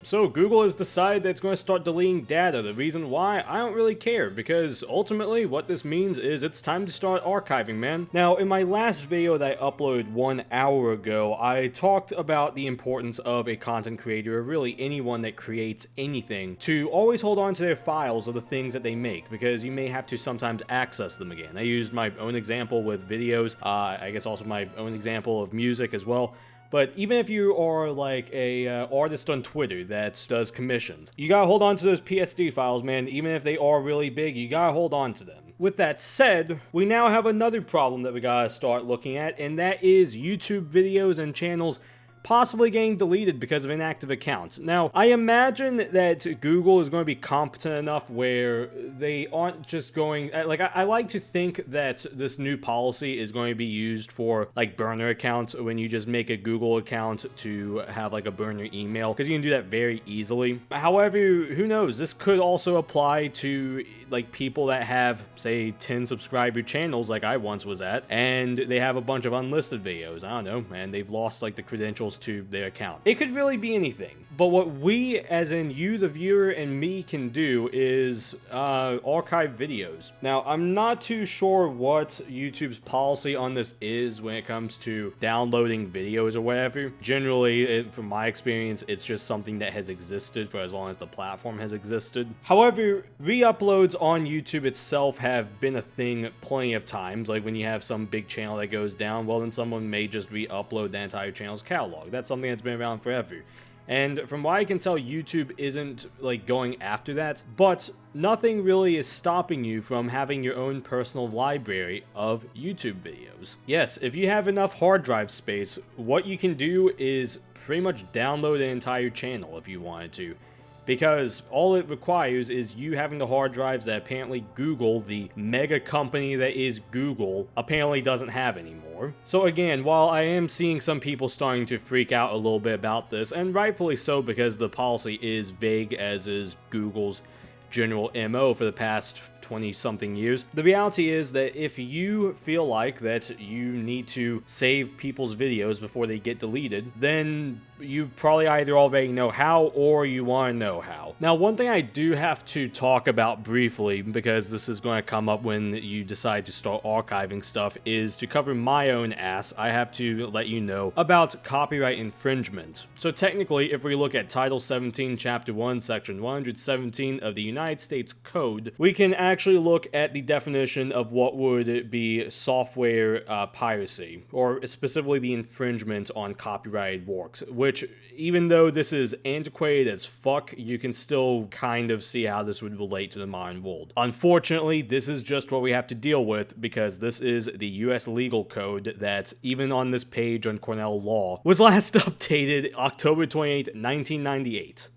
So Google has decided that it's going to start deleting data. The reason why, I don't really care, because ultimately what this means is it's time to start archiving, man. Now, in my last video that I uploaded 1 hour ago, I talked about the importance of a content creator, or really anyone that creates anything, to always hold on to their files of the things that they make, because you may have to sometimes access them again. I used my own example with videos, I guess also my own example of music as well. But even if you are like a artist on Twitter that does commissions, you gotta hold on to those PSD files, man. Even if they are really big, you gotta hold on to them. With that said, we now have another problem that we gotta start looking at, and that is YouTube videos and channels possibly getting deleted because of inactive accounts. Now, I imagine that Google is going to be competent enough where they aren't just going, like, I like to think that this new policy is going to be used for, like, burner accounts, when you just make a Google account to have, like, a burner email, because you can do that very easily. However, who knows? This could also apply to, like, people that have, say, 10 subscriber channels, like I once was at, and they have a bunch of unlisted videos, I don't know, and they've lost, like, the credentials to their account. It could really be anything. But what we, as in you, the viewer, and me can do is archive videos. Now, I'm not too sure what YouTube's policy on this is when it comes to downloading videos or whatever. Generally, from my experience, it's just something that has existed for as long as the platform has existed. However, re-uploads on YouTube itself have been a thing plenty of times. Like when you have some big channel that goes down, well, then someone may just re-upload the entire channel's catalog. That's something that's been around forever. And from what I can tell, YouTube isn't like going after that, but nothing really is stopping you from having your own personal library of YouTube videos. Yes, if you have enough hard drive space, what you can do is pretty much download an entire channel if you wanted to. Because all it requires is you having the hard drives that apparently Google, the mega company that is Google, apparently doesn't have anymore. So again, while I am seeing some people starting to freak out a little bit about this, and rightfully so because the policy is vague, as is Google's general MO for the past 20-something years. The reality is that if you feel like that you need to save people's videos before they get deleted, then you probably either already know how or you want to know how. Now, one thing I do have to talk about briefly, because this is going to come up when you decide to start archiving stuff, is to cover my own ass, I have to let you know about copyright infringement. So technically, if we look at Title 17, Chapter 1, Section 117 of the United States Code, we can actually look at the definition of what would be software piracy, or specifically the infringement on copyrighted works, which, even though this is antiquated as fuck, you can still kind of see how this would relate to the modern world. Unfortunately, this is just what we have to deal with, because this is the US legal code that, even on this page on Cornell Law, was last updated October 28th, 1998.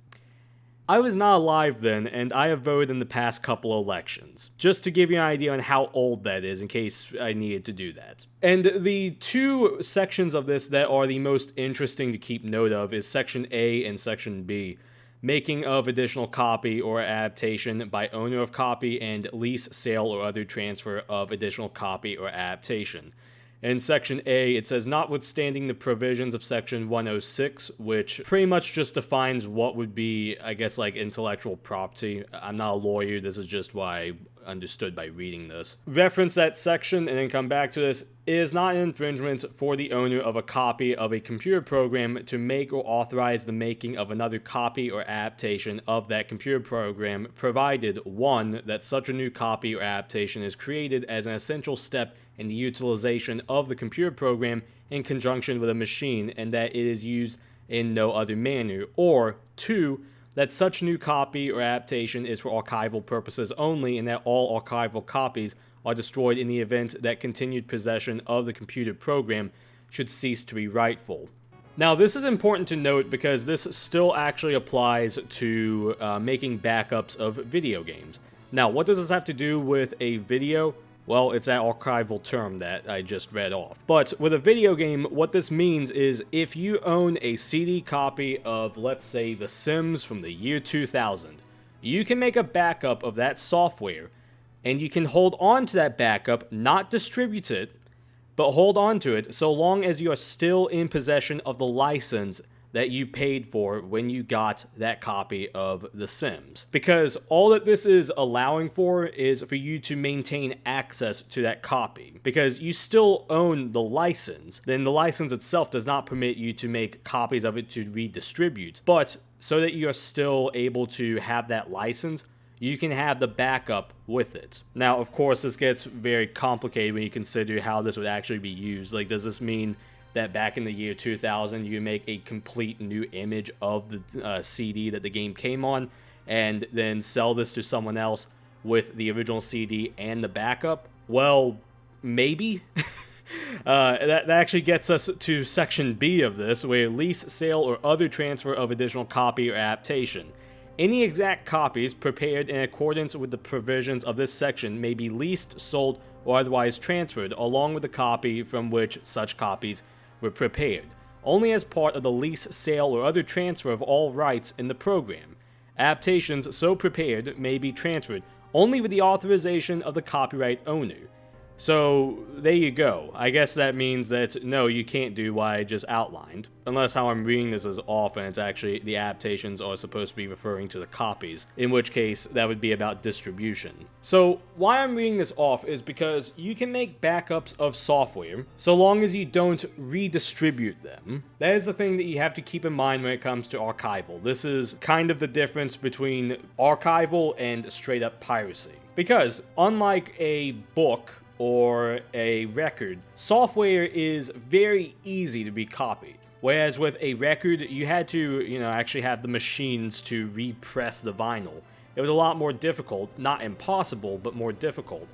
I was not alive then, and I have voted in the past couple elections, just to give you an idea on how old that is in case I needed to do that. And the two sections of this that are the most interesting to keep note of is Section A and Section B, making of additional copy or adaptation by owner of copy, and lease, sale, or other transfer of additional copy or adaptation. In Section A, it says, notwithstanding the provisions of Section 106, which pretty much just defines what would be, I guess, like intellectual property. I'm not a lawyer, this is just what I understood by reading this. Reference that section and then come back to this. It is not an infringement for the owner of a copy of a computer program to make or authorize the making of another copy or adaptation of that computer program, provided, 1, that such a new copy or adaptation is created as an essential step in the utilization of the computer program in conjunction with a machine, and that it is used in no other manner, or 2, that such new copy or adaptation is for archival purposes only, and that all archival copies are destroyed in the event that continued possession of the computer program should cease to be rightful. Now, this is important to note because this still actually applies to making backups of video games. Now, what does this have to do with a video? Well, it's that archival term that I just read off. But with a video game, what this means is if you own a CD copy of, let's say, The Sims from the year 2000, you can make a backup of that software, and you can hold on to that backup, not distribute it, but hold on to it so long as you are still in possession of the license that you paid for when you got that copy of The Sims. Because all that this is allowing for is for you to maintain access to that copy. Because you still own the license, then the license itself does not permit you to make copies of it to redistribute. But so that you're still able to have that license, you can have the backup with it. Now, of course, this gets very complicated when you consider how this would actually be used. Like, does this mean that back in the year 2000, you make a complete new image of the CD that the game came on, and then sell this to someone else with the original CD and the backup? Well, maybe. That actually gets us to section B of this, where lease, sale, or other transfer of additional copy or adaptation. Any exact copies prepared in accordance with the provisions of this section may be leased, sold, or otherwise transferred, along with the copy from which such copies were prepared, only as part of the lease, sale, or other transfer of all rights in the program. Adaptations so prepared may be transferred only with the authorization of the copyright owner. So, there you go. I guess that means that, no, you can't do what I just outlined. Unless how I'm reading this is off and it's actually, the adaptations are supposed to be referring to the copies, in which case that would be about distribution. So, why I'm reading this off is because you can make backups of software, so long as you don't redistribute them. That is the thing that you have to keep in mind when it comes to archival. This is kind of the difference between archival and straight up piracy. Because, unlike a book or a record, software is very easy to be copied. Whereas with a record, you had to, actually have the machines to repress the vinyl. It was a lot more difficult, not impossible, but more difficult.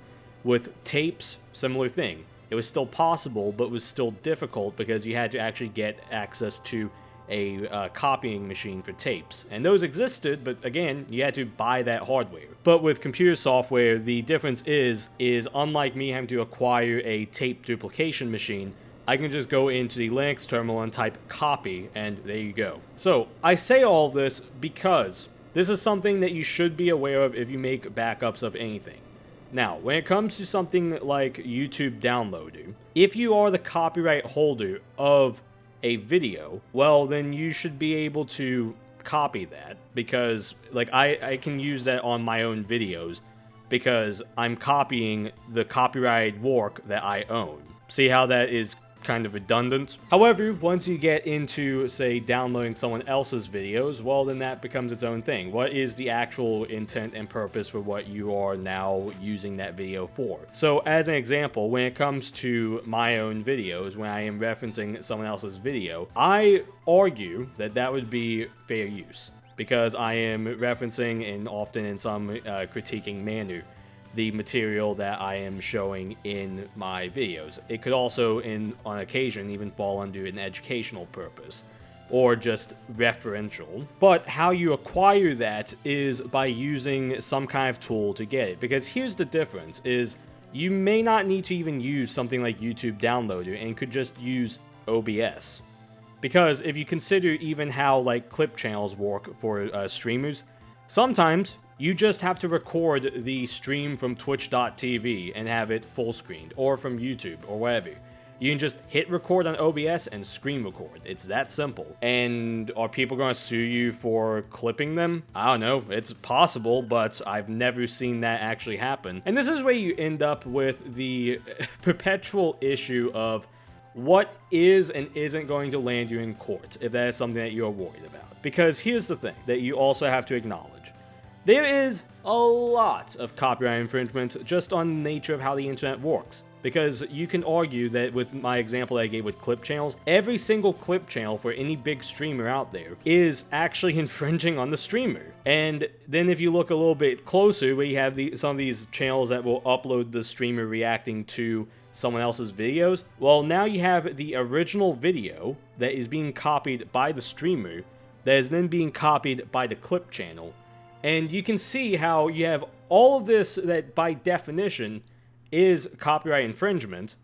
With tapes, similar thing. It was still possible, but was still difficult because you had to actually get access to a copying machine for tapes. And those existed, but again, you had to buy that hardware. But with computer software, the difference is unlike me having to acquire a tape duplication machine, I can just go into the Linux terminal and type copy, and there you go. So, I say all this because this is something that you should be aware of if you make backups of anything. Now, when it comes to something like YouTube Downloader, if you are the copyright holder of a video, well, then you should be able to copy that, because I can use that on my own videos because I'm copying the copyrighted work that I own. See how that is kind of redundant? However, once you get into, say, downloading someone else's videos, well, then that becomes its own thing. What is the actual intent and purpose for what you are now using that video for? So, as an example, when it comes to my own videos, when I am referencing someone else's video, I argue that that would be fair use, because I am referencing, and often in some critiquing manner, the material that I am showing in my videos. It could also, on occasion, even fall under an educational purpose, or just referential. But how you acquire that is by using some kind of tool to get it. Because here's the difference, is you may not need to even use something like YouTube Downloader, and could just use OBS. Because if you consider even how clip channels work for streamers, sometimes you just have to record the stream from twitch.tv and have it full screened, or from YouTube, or whatever. You can just hit record on OBS and screen record. It's that simple. And are people going to sue you for clipping them? I don't know. It's possible, but I've never seen that actually happen. And this is where you end up with the perpetual issue of what is and isn't going to land you in court, if that is something that you're worried about. Because here's the thing that you also have to acknowledge. There is a lot of copyright infringement just on the nature of how the internet works. Because you can argue that with my example that I gave with clip channels, every single clip channel for any big streamer out there is actually infringing on the streamer. And then if you look a little bit closer, we have some of these channels that will upload the streamer reacting to someone else's videos. Well, now you have the original video that is being copied by the streamer, that is then being copied by the clip channel. And you can see how you have all of this that by definition is copyright infringement,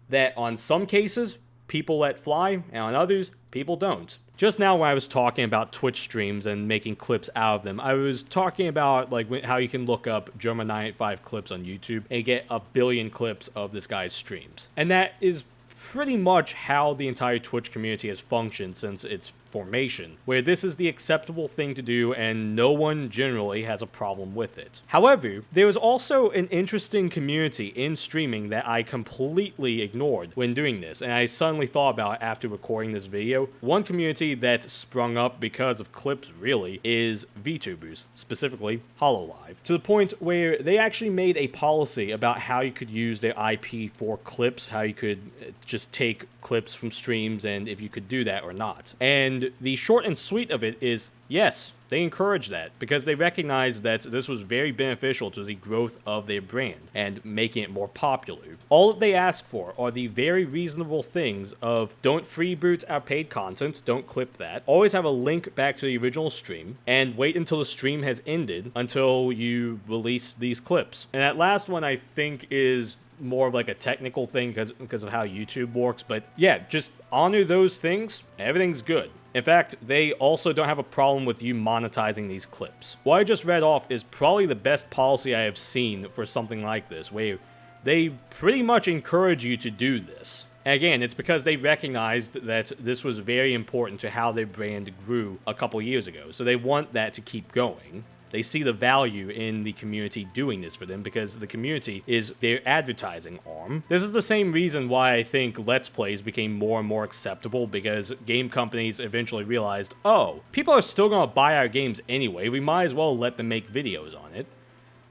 that on some cases people let fly, and on others, people don't. Just now when I was talking about Twitch streams and making clips out of them, I was talking about like how you can look up German985 clips on YouTube and get a billion clips of this guy's streams. And that is pretty much how the entire Twitch community has functioned since its formation, where this is the acceptable thing to do and no one generally has a problem with it. However, there was also an interesting community in streaming that I completely ignored when doing this, and I suddenly thought about it after recording this video. One community that sprung up because of clips really is VTubers, specifically HoloLive, to the point where they actually made a policy about how you could use their IP for clips, how you could just take clips from streams and if you could do that or not. And the short and sweet of it is, yes, they encourage that because they recognize that this was very beneficial to the growth of their brand and making it more popular. All that they ask for are the very reasonable things of don't freeboot our paid content, don't clip that, always have a link back to the original stream, and wait until the stream has ended until you release these clips. And that last one I think is more of like a technical thing because of how YouTube works, but yeah, just honor those things, everything's good. In fact, they also don't have a problem with you monetizing these clips. What I just read off is probably the best policy I have seen for something like this, where they pretty much encourage you to do this. And again, it's because they recognized that this was very important to how their brand grew a couple years ago, so they want that to keep going. They see the value in the community doing this for them because the community is their advertising arm. This is the same reason why I think Let's Plays became more and more acceptable, because game companies eventually realized, oh, people are still going to buy our games anyway, we might as well let them make videos on it.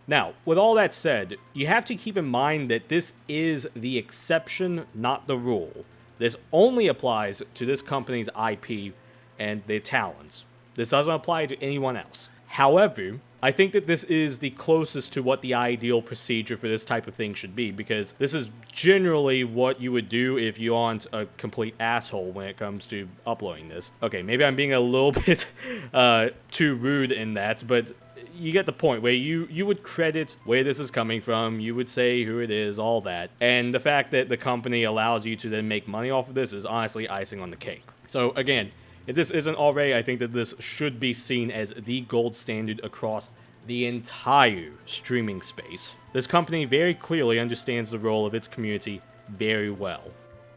Now, with all that said, you have to keep in mind that this is the exception, not the rule. This only applies to this company's IP and their talents. This doesn't apply to anyone else. However, I think that this is the closest to what the ideal procedure for this type of thing should be, because this is generally what you would do if you aren't a complete asshole when it comes to uploading this. Okay, maybe I'm being a little bit too rude in that, but you get the point, where you would credit where this is coming from, you would say who it is, all that, and the fact that the company allows you to then make money off of this is honestly icing on the cake. So again, if this isn't already, I think that this should be seen as the gold standard across the entire streaming space. This company very clearly understands the role of its community very well.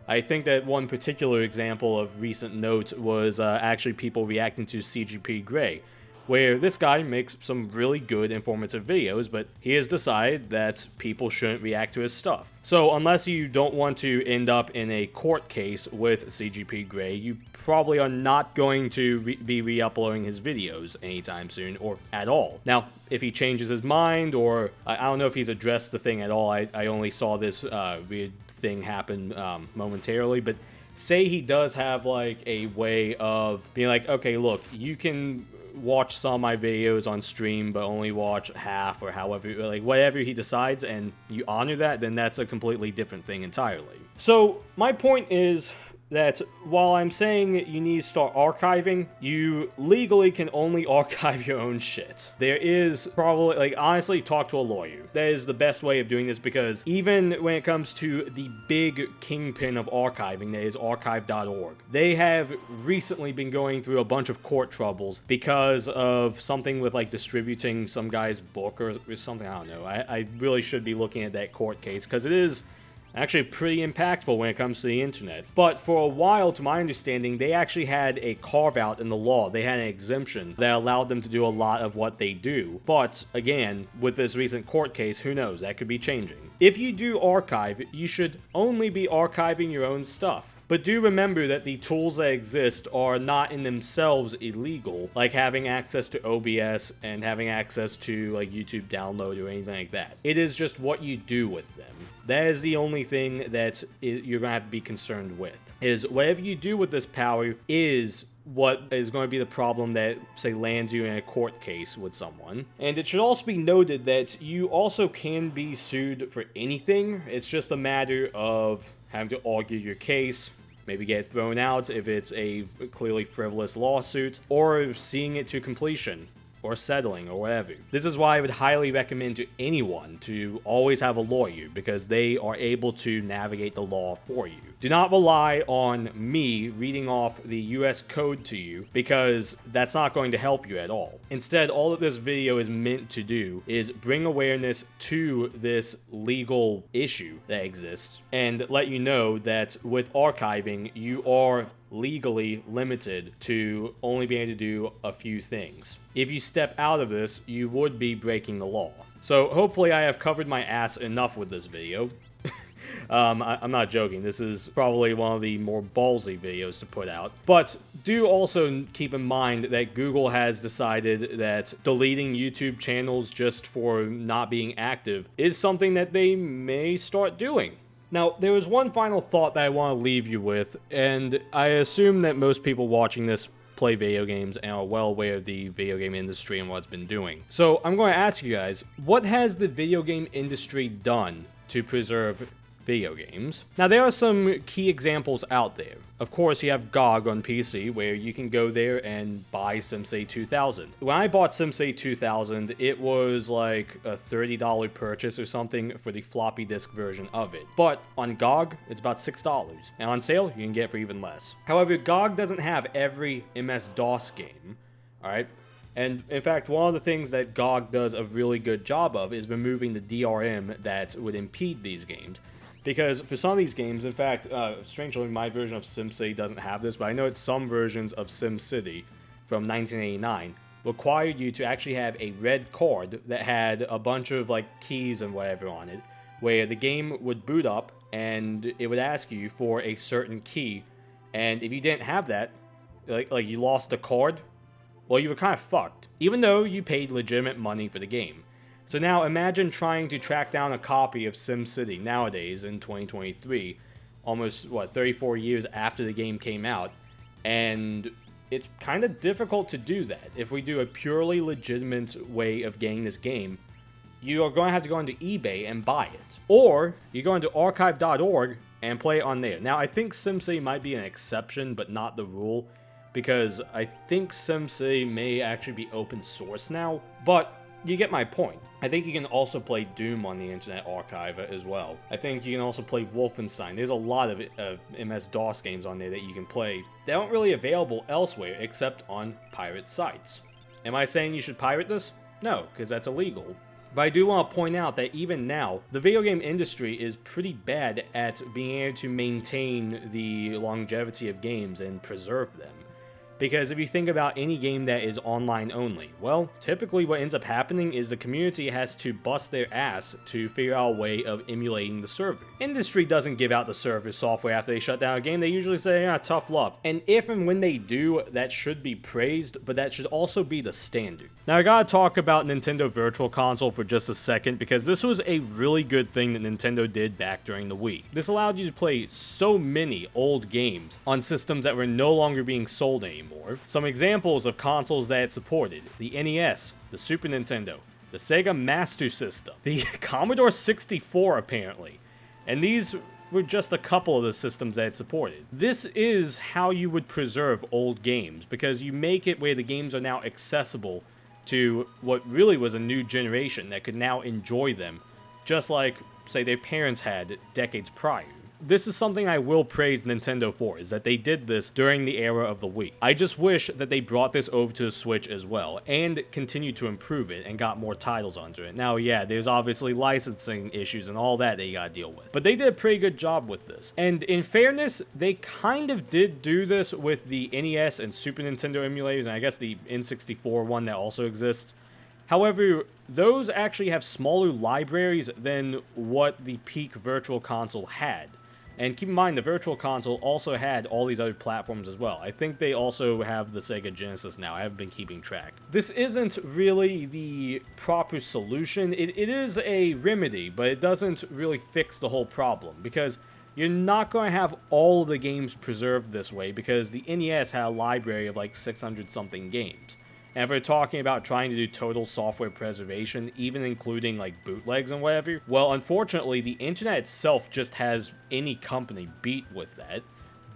I think that one particular example of recent note was actually people reacting to CGP Grey, where this guy makes some really good informative videos, but he has decided that people shouldn't react to his stuff. So unless you don't want to end up in a court case with CGP Grey, you probably are not going to be re-uploading his videos anytime soon, or at all. Now, if he changes his mind, or I don't know if he's addressed the thing at all, I only saw this weird thing happen momentarily, but say he does have like a way of being like, okay, look, you can watch some of my videos on stream, but only watch half, or however, like whatever he decides, and you honor that, then that's a completely different thing entirely. So my point is that while I'm saying you need to start archiving, you legally can only archive your own shit. There is probably, like, honestly, talk to a lawyer. That is the best way of doing this, because even when it comes to the big kingpin of archiving, that is archive.org, they have recently been going through a bunch of court troubles because of something with, like, distributing some guy's book or something. I don't know. I really should be looking at that court case, because it is actually pretty impactful when it comes to the internet. But for a while, to my understanding, they actually had a carve-out in the law. They had an exemption that allowed them to do a lot of what they do. But again, with this recent court case, who knows, that could be changing. If you do archive, you should only be archiving your own stuff. But do remember that the tools that exist are not in themselves illegal, like having access to OBS and having access to like YouTube download or anything like that. It is just what you do with them. That is the only thing that you're going to have to be concerned with. Is whatever you do with this power is what is going to be the problem that, say, lands you in a court case with someone. And it should also be noted that you also can be sued for anything. It's just a matter of having to argue your case, maybe get thrown out if it's a clearly frivolous lawsuit, or seeing it to completion, or settling, or whatever. This is why I would highly recommend to anyone to always have a lawyer, because they are able to navigate the law for you. Do not rely on me reading off the US code to you, because that's not going to help you at all. Instead, all that this video is meant to do is bring awareness to this legal issue that exists and let you know that with archiving, you are legally limited to only being able to do a few things. If you step out of this, you would be breaking the law. So hopefully I have covered my ass enough with this video. I'm not joking. This is probably one of the more ballsy videos to put out. But do also keep in mind that Google has decided that deleting YouTube channels just for not being active is something that they may start doing. Now, there was one final thought that I want to leave you with, and I assume that most people watching this play video games and are well aware of the video game industry and what it's been doing. So I'm going to ask you guys, what has the video game industry done to preserve video games? Now, there are some key examples out there. Of course, you have GOG on PC, where you can go there and buy SimCity 2000. When I bought SimCity 2000, it was like a $30 purchase or something for the floppy disk version of it. But on GOG, it's about $6. And on sale, you can get it for even less. However, GOG doesn't have every MS-DOS game, alright? And in fact, one of the things that GOG does a really good job of is removing the DRM that would impede these games. Because for some of these games, in fact, strangely, my version of SimCity doesn't have this, but I know it's some versions of SimCity from 1989 required you to actually have a red card that had a bunch of like keys and whatever on it, where the game would boot up and it would ask you for a certain key, and if you didn't have that, like you lost the card, well, you were kind of fucked, even though you paid legitimate money for the game. So now imagine trying to track down a copy of SimCity nowadays in 2023, almost, 34 years after the game came out, and it's kind of difficult to do that. If we do a purely legitimate way of getting this game, you are going to have to go into eBay and buy it. Or you go into archive.org and play it on there. Now, I think SimCity might be an exception, but not the rule, because I think SimCity may actually be open source now, but you get my point. I think you can also play Doom on the Internet Archive as well. I think you can also play Wolfenstein. There's a lot of MS-DOS games on there that you can play. They aren't really available elsewhere except on pirate sites. Am I saying you should pirate this? No, because that's illegal. But I do want to point out that even now, the video game industry is pretty bad at being able to maintain the longevity of games and preserve them. Because if you think about any game that is online only, well, typically what ends up happening is the community has to bust their ass to figure out a way of emulating the server. Industry doesn't give out the server software after they shut down a game. They usually say, tough luck. And if and when they do, that should be praised, but that should also be the standard. Now, I gotta talk about Nintendo Virtual Console for just a second, because this was a really good thing that Nintendo did back during the Wii. This allowed you to play so many old games on systems that were no longer being sold anymore. Some examples of consoles that it supported: the NES, the Super Nintendo, the Sega Master System, the Commodore 64 apparently, and these were just a couple of the systems that it supported. This is how you would preserve old games, because you make it where the games are now accessible to what really was a new generation that could now enjoy them, just like, say, their parents had decades prior. This is something I will praise Nintendo for, is that they did this during the era of the Wii. I just wish that they brought this over to the Switch as well, and continued to improve it and got more titles onto it. Now, yeah, there's obviously licensing issues and all that you gotta deal with, but they did a pretty good job with this. And in fairness, they kind of did do this with the NES and Super Nintendo emulators, and I guess the N64 one that also exists. However, those actually have smaller libraries than what the peak Virtual Console had. And keep in mind, the Virtual Console also had all these other platforms as well. I think they also have the Sega Genesis now. I haven't been keeping track. This isn't really the proper solution. It is a remedy, but it doesn't really fix the whole problem, because you're not going to have all of the games preserved this way, because the NES had a library of like 600-something games. And if we're talking about trying to do total software preservation, even including like bootlegs and whatever, well, unfortunately, the internet itself just has any company beat with that.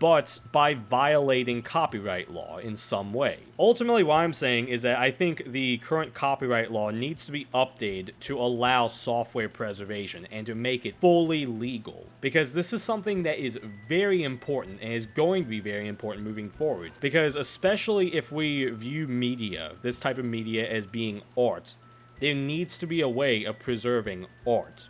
but by violating copyright law in some way. Ultimately, what I'm saying is that I think the current copyright law needs to be updated to allow software preservation and to make it fully legal, because this is something that is very important and is going to be very important moving forward, because especially if we view media, this type of media, as being art, there needs to be a way of preserving art.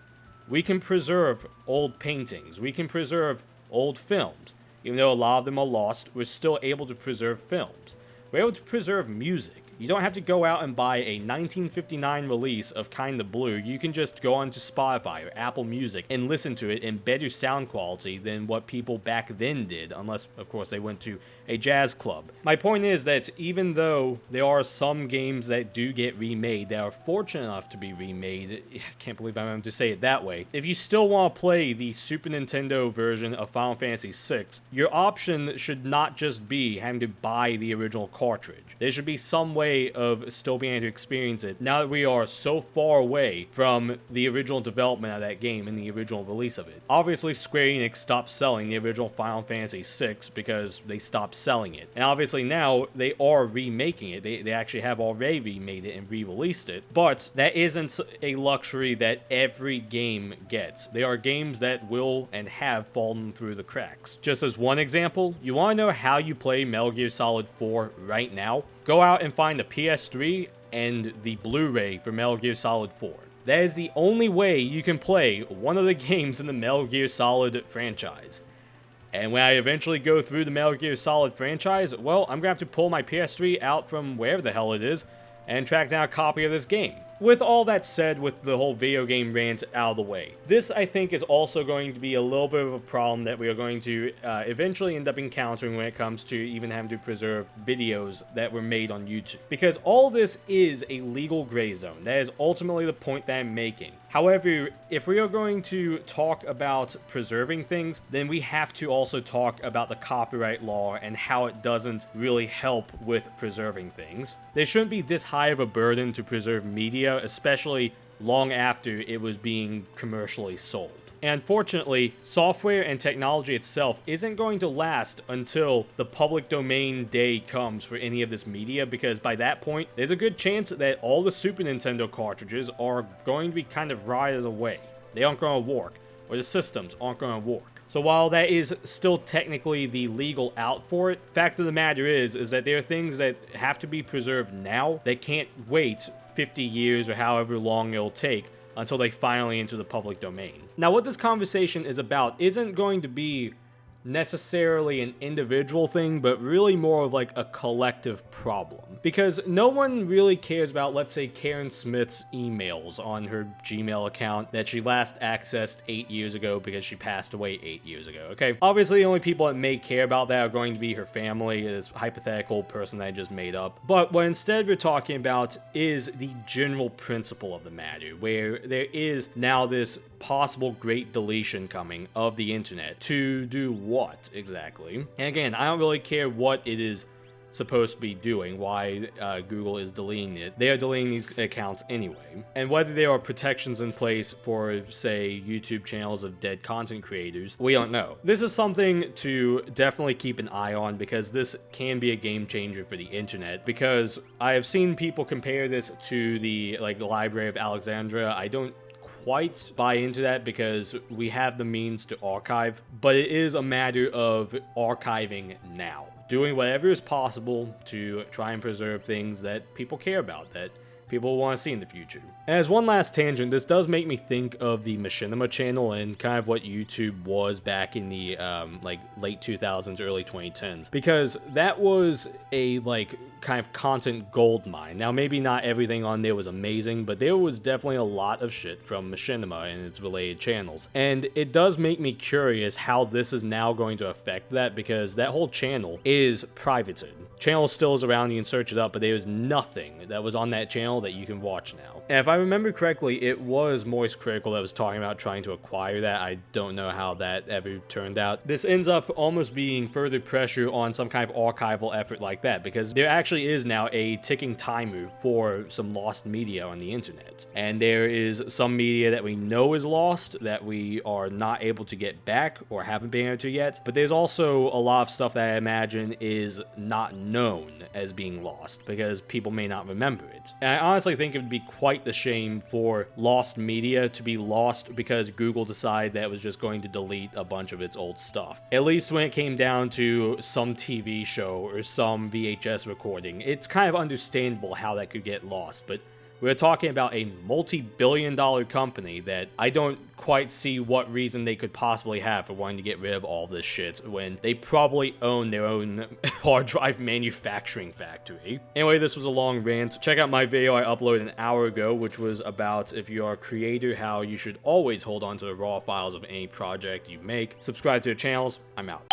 We can preserve old paintings, we can preserve old films. Even though a lot of them are lost, we're still able to preserve films. We're able to preserve music. You don't have to go out and buy a 1959 release of Kinda Blue. You can just go onto Spotify or Apple Music and listen to it in better sound quality than what people back then did, unless, of course, they went to a jazz club. My point is that even though there are some games that do get remade, that are fortunate enough to be remade, I can't believe I'm having to say it that way, if you still want to play the Super Nintendo version of Final Fantasy VI, your option should not just be having to buy the original cartridge. There should be some way of still being able to experience it now that we are so far away from the original development of that game and the original release of it. Obviously, Square Enix stopped selling the original Final Fantasy VI because they stopped selling it. And obviously now they are remaking it. They actually have already remade it and re-released it. But that isn't a luxury that every game gets. There are games that will and have fallen through the cracks. Just as one example, you want to know how you play Metal Gear Solid 4 right now? Go out and find a PS3 and the Blu-ray for Metal Gear Solid 4. That is the only way you can play one of the games in the Metal Gear Solid franchise. And when I eventually go through the Metal Gear Solid franchise, well, I'm gonna have to pull my PS3 out from wherever the hell it is and track down a copy of this game. With all that said, with the whole video game rant out of the way, this I think is also going to be a little bit of a problem that we are going to eventually end up encountering when it comes to even having to preserve videos that were made on YouTube. Because all this is a legal gray zone. That is ultimately the point that I'm making. However, if we are going to talk about preserving things, then we have to also talk about the copyright law and how it doesn't really help with preserving things. There shouldn't be this high of a burden to preserve media, especially long after it was being commercially sold. And unfortunately, software and technology itself isn't going to last until the public domain day comes for any of this media, because by that point, there's a good chance that all the Super Nintendo cartridges are going to be kind of rotted away. They aren't going to work, or the systems aren't going to work. So while that is still technically the legal out for it, fact of the matter is that there are things that have to be preserved now that can't wait 50 years or however long it'll take until they finally enter the public domain. Now, what this conversation is about isn't going to be necessarily an individual thing, but really more of like a collective problem. Because no one really cares about, let's say, Karen Smith's emails on her Gmail account that she last accessed 8 years ago because she passed away 8 years ago, okay? Obviously, the only people that may care about that are going to be her family, this hypothetical person that I just made up. But what instead we're talking about is the general principle of the matter, where there is now this possible great deletion coming of the internet. To do what exactly? And again, I don't really care what it is supposed to be doing, why Google is deleting it. They are deleting these accounts anyway. And whether there are protections in place for, say, YouTube channels of dead content creators, we don't know. This is something to definitely keep an eye on, because this can be a game changer for the internet, because I have seen people compare this to the Library of Alexandria. I don't quite buy into that, because we have the means to archive, but it is a matter of archiving now, doing whatever is possible to try and preserve things that people care about, that people want to see in the future. And as one last tangent, this does make me think of the Machinima channel and kind of what YouTube was back in the late 2000s, early 2010s, because that was a kind of content gold mine. Now, maybe not everything on there was amazing, but there was definitely a lot of shit from Machinima and its related channels. And it does make me curious how this is now going to affect that, because that whole channel is privated. Channel still is around, you can search it up, but there is nothing that was on that channel that you can watch now. And if I remember correctly, it was Moist Critical that was talking about trying to acquire that. I don't know how that ever turned out. This ends up almost being further pressure on some kind of archival effort like that, because there actually is now a ticking timer for some lost media on the internet. And there is some media that we know is lost that we are not able to get back or haven't been able to yet, but there's also a lot of stuff that I imagine is not known as being lost because people may not remember it. And I honestly think it would be quite the shame for lost media to be lost because Google decided that it was just going to delete a bunch of its old stuff. At least when it came down to some TV show or some VHS recording, it's kind of understandable how that could get lost, but we're talking about a multi-billion-dollar company that I don't quite see what reason they could possibly have for wanting to get rid of all this shit when they probably own their own hard drive manufacturing factory. Anyway, this was a long rant. Check out my video I uploaded an hour ago, which was about if you're a creator, how you should always hold on to the raw files of any project you make. Subscribe to the channels. I'm out.